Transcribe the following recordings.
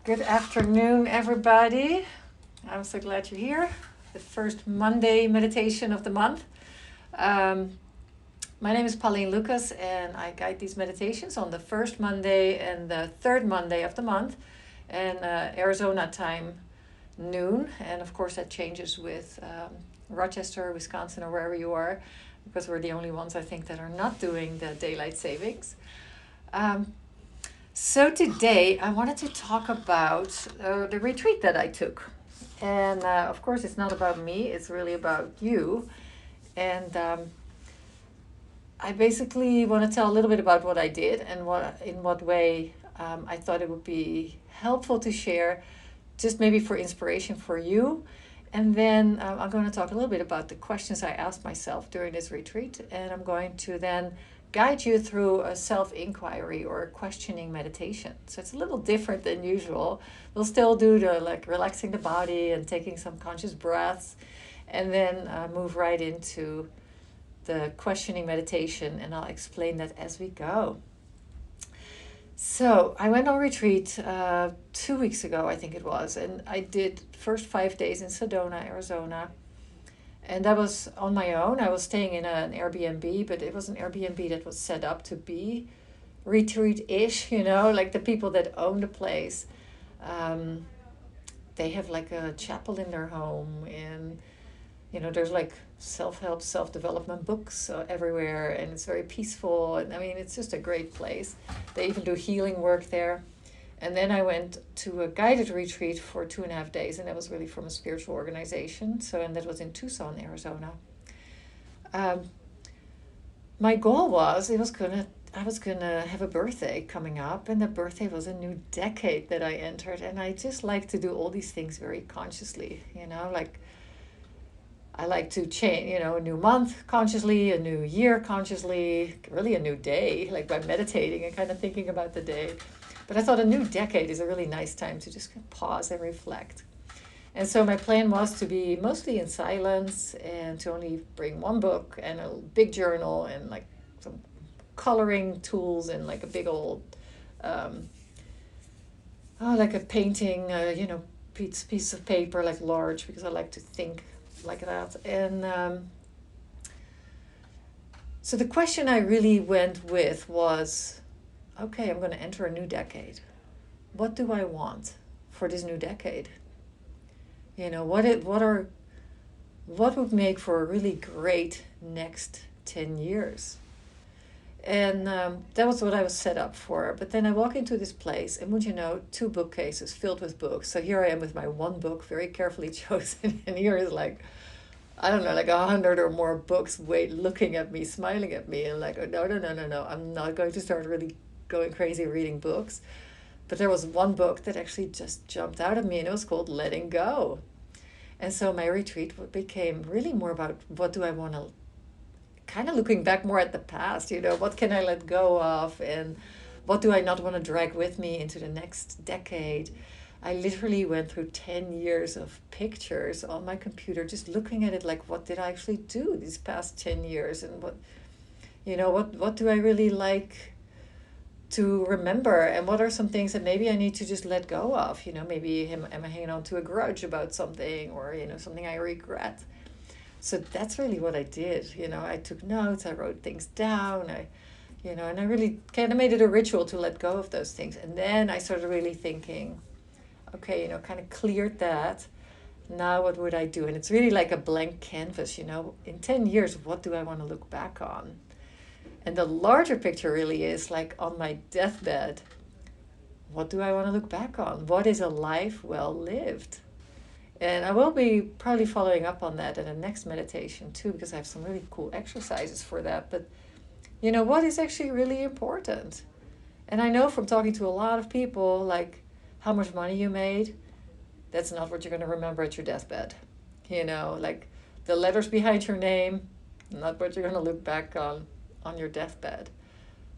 Good afternoon, everybody. I'm so glad you're here. The first Monday meditation of the month. Um, my name is Pauline Lucas, and I guide these meditations on the first Monday and the third Monday of the month, and Arizona time, noon. And of course, that changes with Rochester, Wisconsin, or wherever you are, because we're the only ones I think that are not doing the daylight savings. So today I wanted to talk about the retreat that I took. And of course, it's not about me, it's really about you. And I basically want to tell a little bit about what I did and in what way I thought it would be helpful to share, just maybe for inspiration for you. And then I'm going to talk a little bit about the questions I asked myself during this retreat. And I'm going to then guide you through a self-inquiry or a questioning meditation. So it's a little different than usual. We'll still do the relaxing the body and taking some conscious breaths, and then move right into the questioning meditation, and I'll explain that as we go. So I went on retreat 2 weeks ago, I think it was, and I did first 5 days in Sedona, Arizona. And that was on my own. I was staying in an Airbnb, but it was an Airbnb that was set up to be retreat-ish, like the people that own the place. They have like a chapel in their home, and there's like self-help, self-development books everywhere, and it's very peaceful. And I mean, it's just a great place. They even do healing work there. And then I went to a guided retreat for 2.5 days, and that was really from a spiritual organization. And that was in Tucson, Arizona. My goal was I was gonna have a birthday coming up, and the birthday was a new decade that I entered, and I just like to do all these things very consciously. Like I like to change, a new month consciously, a new year consciously, really a new day, like by meditating and kind of thinking about the day. But I thought a new decade is a really nice time to just pause and reflect. And so my plan was to be mostly in silence and to only bring one book and a big journal and like some coloring tools and like a big old, like a painting, piece of paper, like large, because I like to think like that. And so the question I really went with was, okay, I'm going to enter a new decade. What do I want for this new decade? What would make for a really great next 10 years? And that was what I was set up for. But then I walk into this place, and would you know, 2 bookcases filled with books. So here I am with my one book, very carefully chosen, and here is like, I don't know, like 100 or more books looking at me, smiling at me, and like, oh, no, I'm not going to start really going crazy reading books. But there was one book that actually just jumped out at me, and it was called Letting Go. And so my retreat became really more about what do I want to, kind of looking back more at the past, what can I let go of, and what do I not want to drag with me into the next decade. I literally went through 10 years of pictures on my computer, just looking at it like, what did I actually do these past 10 years? And what do I really like to remember? And what are some things that maybe I need to just let go of? Maybe am I hanging on to a grudge about something, or, something I regret? So that's really what I did. I took notes, I wrote things down, and I really kind of made it a ritual to let go of those things. And then I started really thinking, okay, kind of cleared that. Now what would I do? And it's really like a blank canvas, in 10 years, what do I want to look back on? And the larger picture really is like on my deathbed, what do I want to look back on? What is a life well lived? And I will be probably following up on that in the next meditation too, because I have some really cool exercises for that. But, what is actually really important? And I know from talking to a lot of people, like, how much money you made, that's not what you're going to remember at your deathbed. Like the letters behind your name, not what you're going to look back on your deathbed.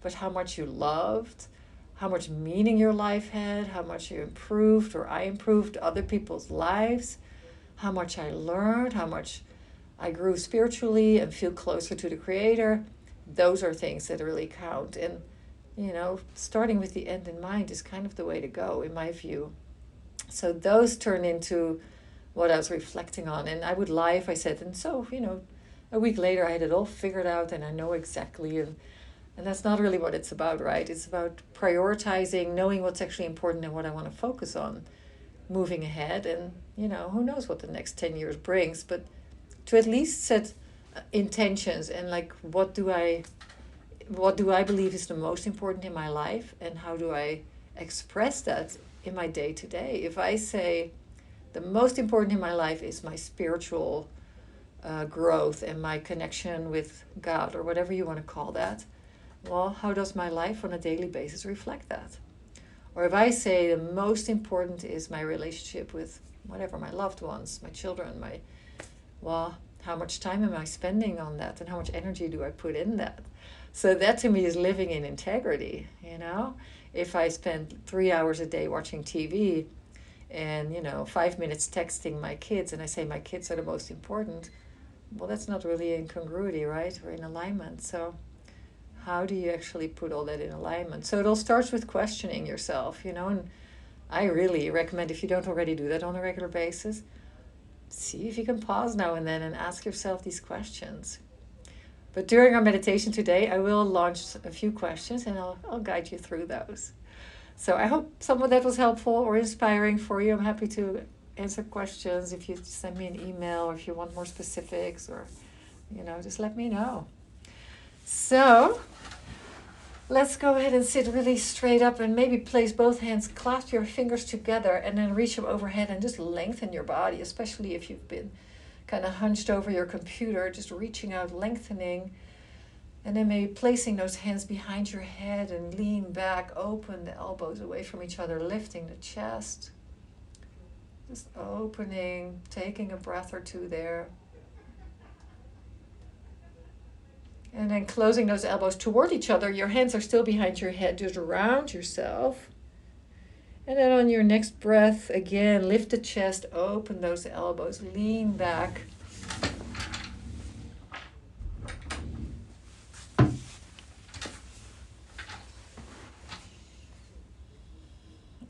But how much you loved, how much meaning your life had, how much you improved or I improved other people's lives, how much I learned, how much I grew spiritually and feel closer to the Creator. Those are things that really count. And starting with the end in mind is kind of the way to go, in my view. So those turn into what I was reflecting on. And I would lie if I said, and so, a week later I had it all figured out and I know exactly. And that's not really what it's about, right? It's about prioritizing, knowing what's actually important and what I want to focus on, moving ahead. And, who knows what the next 10 years brings, but to at least set intentions and like, what do I believe is the most important in my life, and how do I express that in my day to day? If I say the most important in my life is my spiritual growth and my connection with God, or whatever you want to call that, well, how does my life on a daily basis reflect that? Or if I say the most important is my relationship with whatever, my loved ones, my children, how much time am I spending on that, and how much energy do I put in that? So that to me is living in integrity, If I spend 3 hours a day watching TV and, 5 minutes texting my kids, and I say my kids are the most important, well, that's not really in congruity, right? Or in alignment. So how do you actually put all that in alignment? So it all starts with questioning yourself, and I really recommend, if you don't already do that on a regular basis, see if you can pause now and then and ask yourself these questions. But during our meditation today, I will launch a few questions and I'll guide you through those. So I hope some of that was helpful or inspiring for you. I'm happy to answer questions if you send me an email, or if you want more specifics, or, just let me know. So let's go ahead and sit really straight up, and maybe place both hands, clasp your fingers together, and then reach them overhead and just lengthen your body, especially if you've been kind of hunched over your computer, just reaching out, lengthening, and then maybe placing those hands behind your head and lean back, open the elbows away from each other, lifting the chest, just opening, taking a breath or two there. And then closing those elbows toward each other. Your hands are still behind your head, just round yourself. And then on your next breath, again, lift the chest, open those elbows, lean back.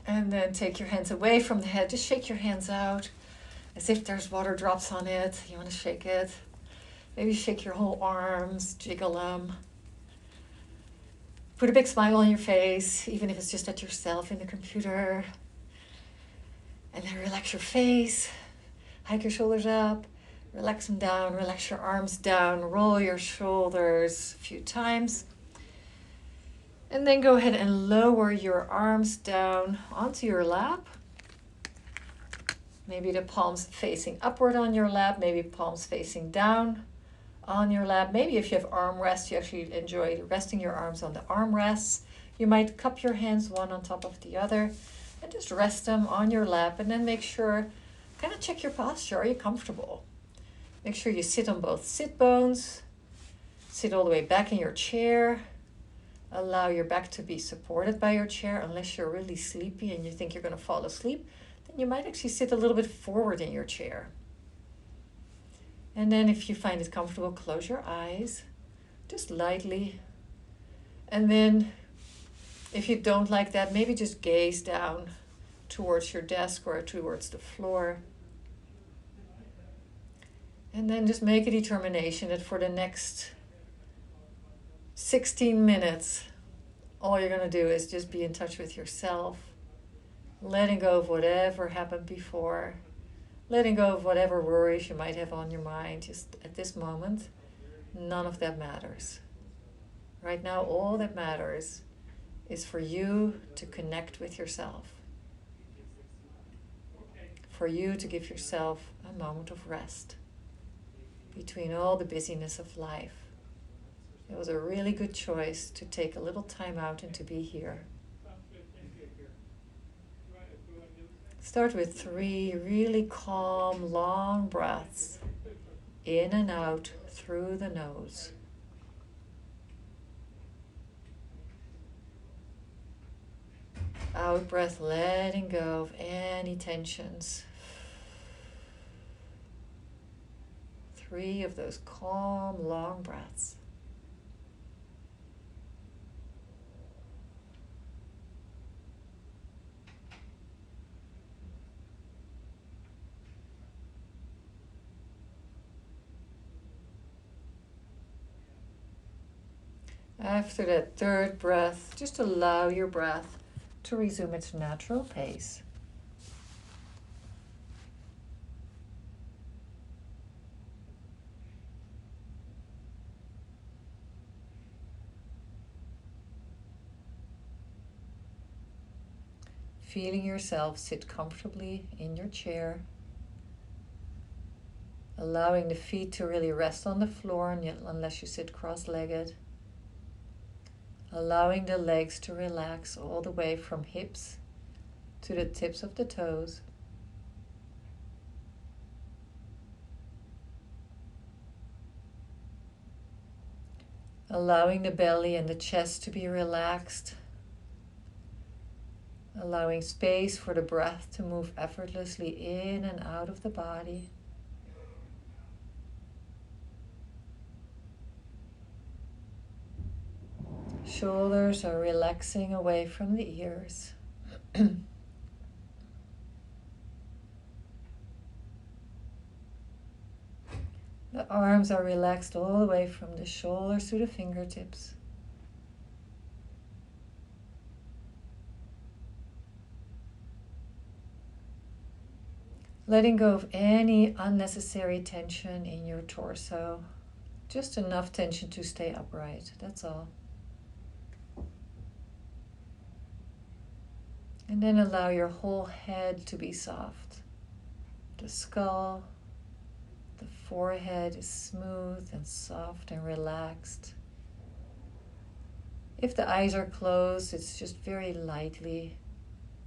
And then take your hands away from the head. Just shake your hands out as if there's water drops on it. You want to shake it. Maybe shake your whole arms, jiggle them. Put a big smile on your face, even if it's just at yourself in the computer. And then relax your face. Hike your shoulders up. Relax them down. Relax your arms down. Roll your shoulders a few times. And then go ahead and lower your arms down onto your lap. Maybe the palms facing upward on your lap. Maybe palms facing down on your lap. Maybe if you have armrests, you actually enjoy resting your arms on the armrests. You might cup your hands one on top of the other and just rest them on your lap, and then make sure, kind of check your posture. Are you comfortable? Make sure you sit on both sit bones. Sit all the way back in your chair. Allow your back to be supported by your chair, unless you're really sleepy and you think you're going to fall asleep. Then you might actually sit a little bit forward in your chair. And then if you find it comfortable, close your eyes, just lightly. And then if you don't like that, maybe just gaze down towards your desk or towards the floor. And then just make a determination that for the next 16 minutes, all you're going to do is just be in touch with yourself, letting go of whatever happened before. Letting go of whatever worries you might have on your mind. Just at this moment, none of that matters. Right now, all that matters is for you to connect with yourself. For you to give yourself a moment of rest between all the busyness of life. It was a really good choice to take a little time out and to be here. Start with 3 really calm, long breaths, in and out through the nose. Out breath, letting go of any tensions. 3 of those calm, long breaths. After that third breath, just allow your breath to resume its natural pace. Feeling yourself sit comfortably in your chair. Allowing the feet to really rest on the floor unless you sit cross-legged. Allowing the legs to relax all the way from hips to the tips of the toes. Allowing the belly and the chest to be relaxed. Allowing space for the breath to move effortlessly in and out of the body. Shoulders are relaxing away from the ears. The arms are relaxed all the way from the shoulders to the fingertips. Letting go of any unnecessary tension in your torso. Just enough tension to stay upright, that's all. And then allow your whole head to be soft. The skull, the forehead is smooth and soft and relaxed. If the eyes are closed, it's just very lightly.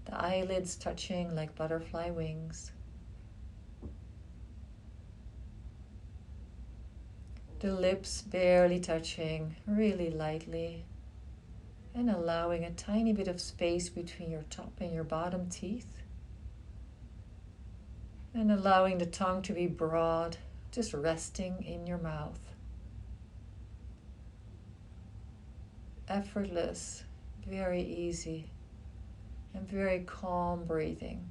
The eyelids touching like butterfly wings. The lips barely touching, really lightly. And allowing a tiny bit of space between your top and your bottom teeth. And allowing the tongue to be broad, just resting in your mouth. Effortless, very easy, and very calm breathing.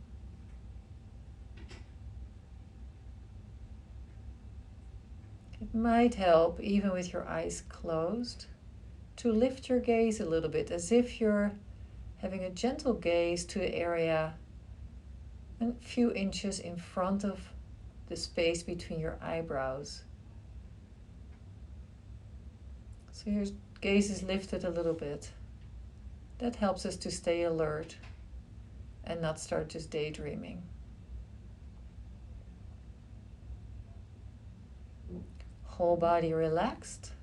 It might help, even with your eyes closed, to lift your gaze a little bit, as if you're having a gentle gaze to the area a few inches in front of the space between your eyebrows. So your gaze is lifted a little bit. That helps us to stay alert and not start just daydreaming. Whole body relaxed.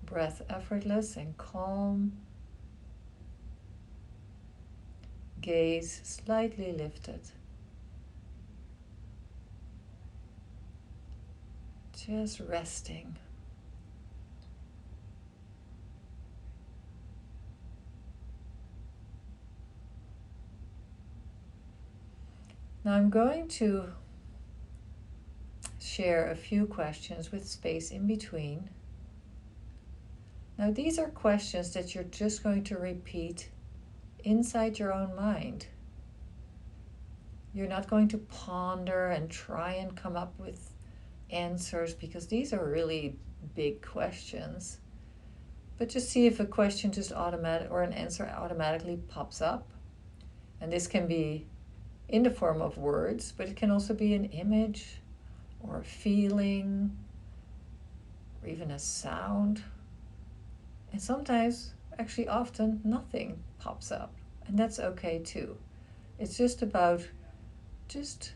Breath effortless and calm. Gaze slightly lifted. Just resting. Now I'm going to share a few questions with space in between. Now these are questions that you're just going to repeat inside your own mind. You're not going to ponder and try and come up with answers, because these are really big questions. But just see if a question just automatic or an answer automatically pops up. And this can be in the form of words, but it can also be an image or a feeling or even a sound. And sometimes, actually often, nothing pops up. And that's okay too. It's just about just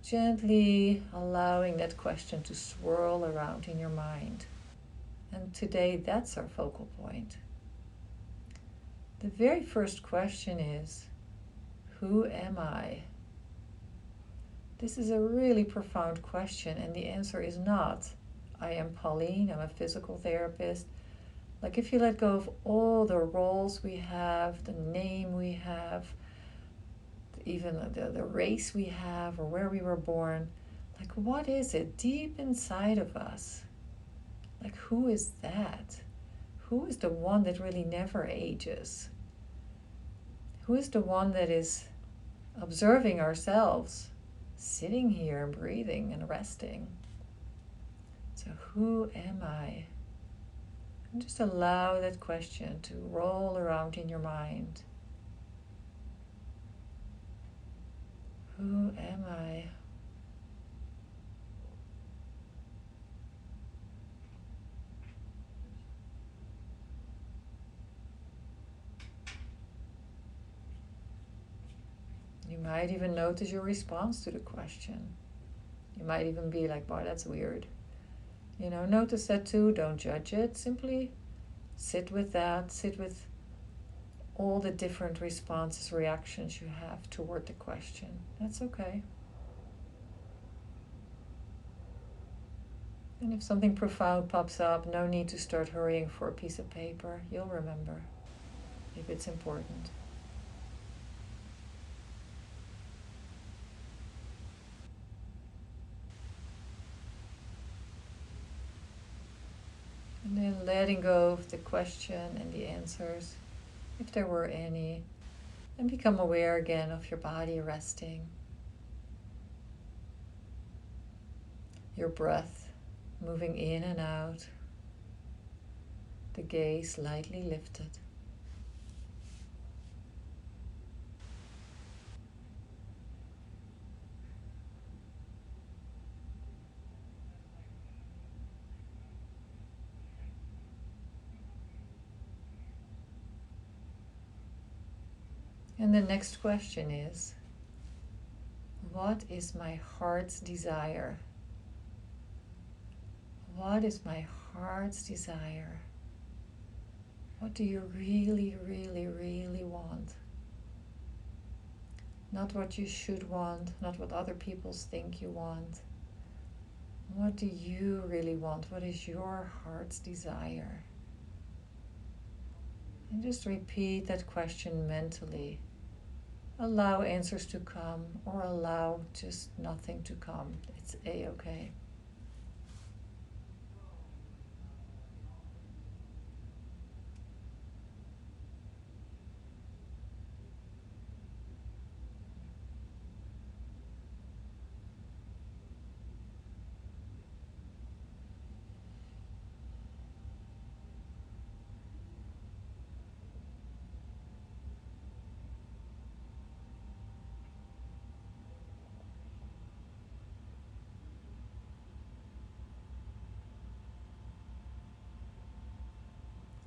gently allowing that question to swirl around in your mind. And today, that's our focal point. The very first question is, who am I? This is a really profound question, and the answer is not, I am Pauline, I'm a physical therapist. Like if you let go of all the roles we have, the name we have, even the race we have or where we were born, like what is it deep inside of us? Like who is that? Who is the one that really never ages? Who is the one that is observing ourselves, sitting here and breathing and resting? So who am I? And just allow that question to roll around in your mind. Who am I? You might even notice your response to the question. You might even be like, boy, that's weird. Notice that too. Don't judge it. Simply sit with that. Sit with all the different responses, reactions you have toward the question. That's okay. And if something profound pops up, no need to start hurrying for a piece of paper. You'll remember if it's important. And then letting go of the question and the answers, if there were any, and become aware again of your body resting, your breath moving in and out, the gaze lightly lifted. And the next question is, what is my heart's desire? What is my heart's desire? What do you really, really, really want? Not what you should want, not what other people think you want. What do you really want? What is your heart's desire? And just repeat that question mentally. Allow answers to come or allow just nothing to come. It's a-okay.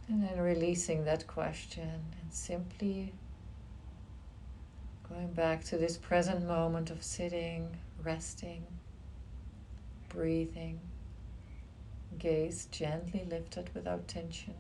And then releasing that question and simply going back to this present moment of sitting, resting, breathing, gaze gently lifted without tension.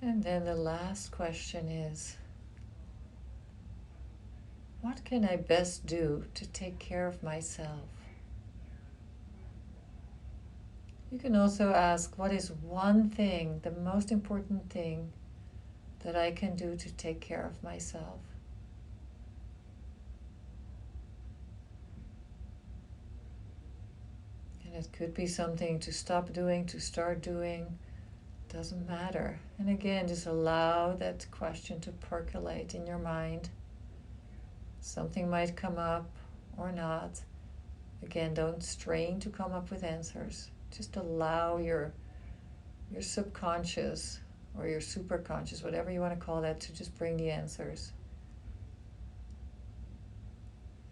And then the last question is, what can I best do to take care of myself? You can also ask, what is one thing, the most important thing that I can do to take care of myself? And it could be something to stop doing, to start doing, doesn't matter. And again, just allow that question to percolate in your mind. Something might come up or not. Again, don't strain to come up with answers. Just allow your subconscious or your superconscious, whatever you want to call that, to just bring the answers.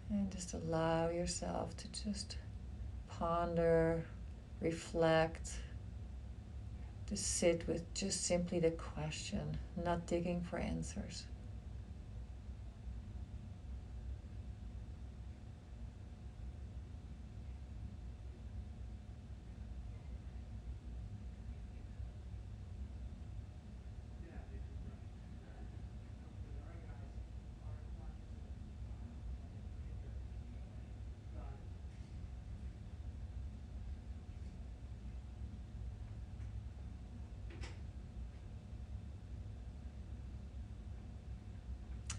And just allow yourself to just ponder, reflect, to sit with just simply the question, not digging for answers.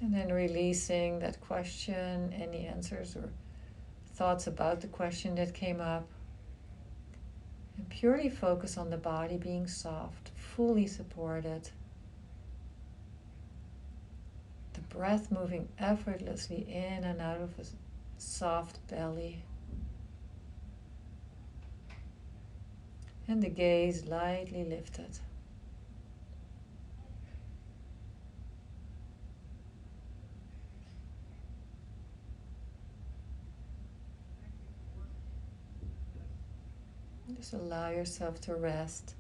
And then releasing that question, any answers or thoughts about the question that came up. And purely focus on the body being soft, fully supported. The breath moving effortlessly in and out of a soft belly. And the gaze lightly lifted. Just allow yourself to rest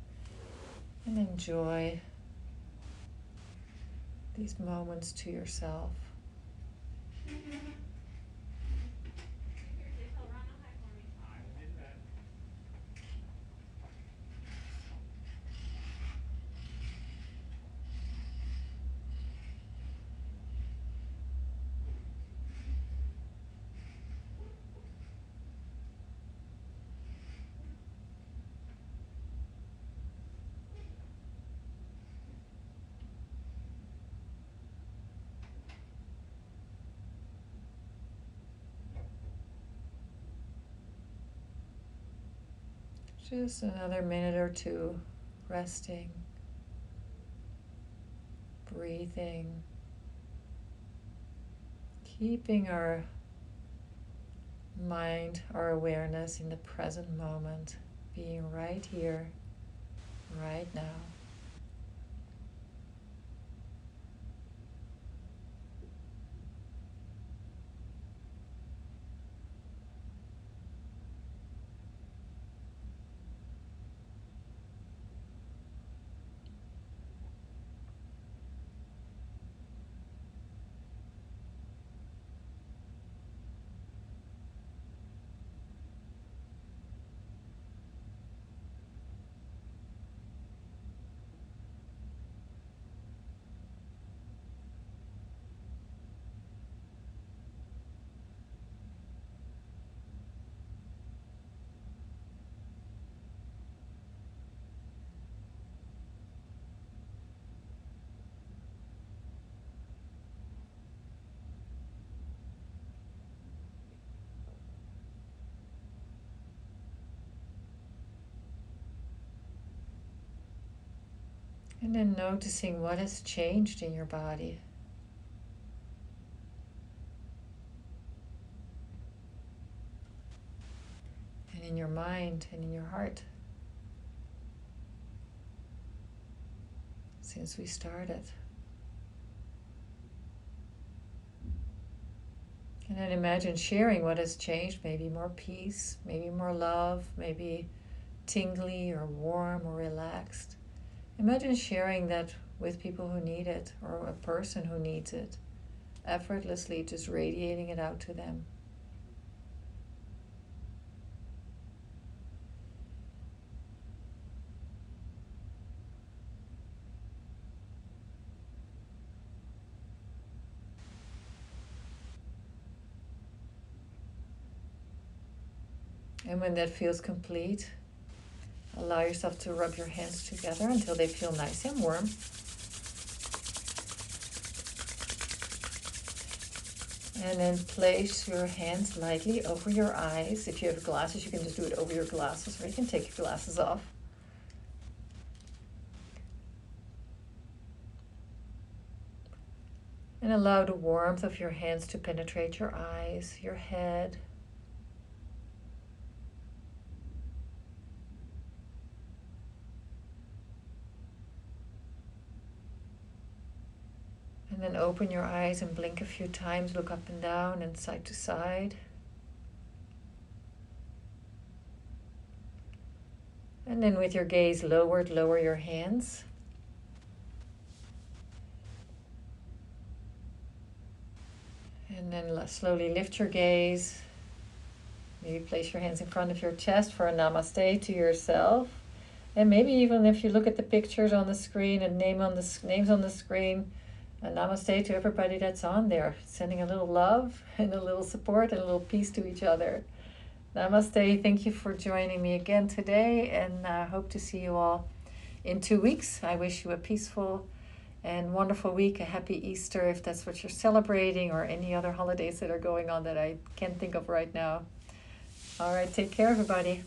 and enjoy these moments to yourself. Just another minute or two, resting, breathing, keeping our mind, our awareness in the present moment, being right here, right now. And then noticing what has changed in your body. And in your mind and in your heart since we started. And then imagine sharing what has changed, maybe more peace, maybe more love, maybe tingly or warm or relaxed. Imagine sharing that with people who need it or a person who needs it, effortlessly just radiating it out to them. And when that feels complete, allow yourself to rub your hands together until they feel nice and warm. And then place your hands lightly over your eyes. If you have glasses, you can just do it over your glasses, or you can take your glasses off. And allow the warmth of your hands to penetrate your eyes, your head. And then open your eyes and blink a few times, look up and down and side to side. And then with your gaze lowered, lower your hands. And then slowly lift your gaze. Maybe place your hands in front of your chest for a namaste to yourself. And maybe even if you look at the pictures on the screen and names on the screen, a namaste to everybody that's on there, sending a little love and a little support and a little peace to each other. Namaste. Thank you for joining me again today, and I hope to see you all in 2 weeks. I wish you a peaceful And wonderful week, a happy Easter if that's what you're celebrating, or any other holidays that are going on that I can't think of right now. All right, take care, everybody.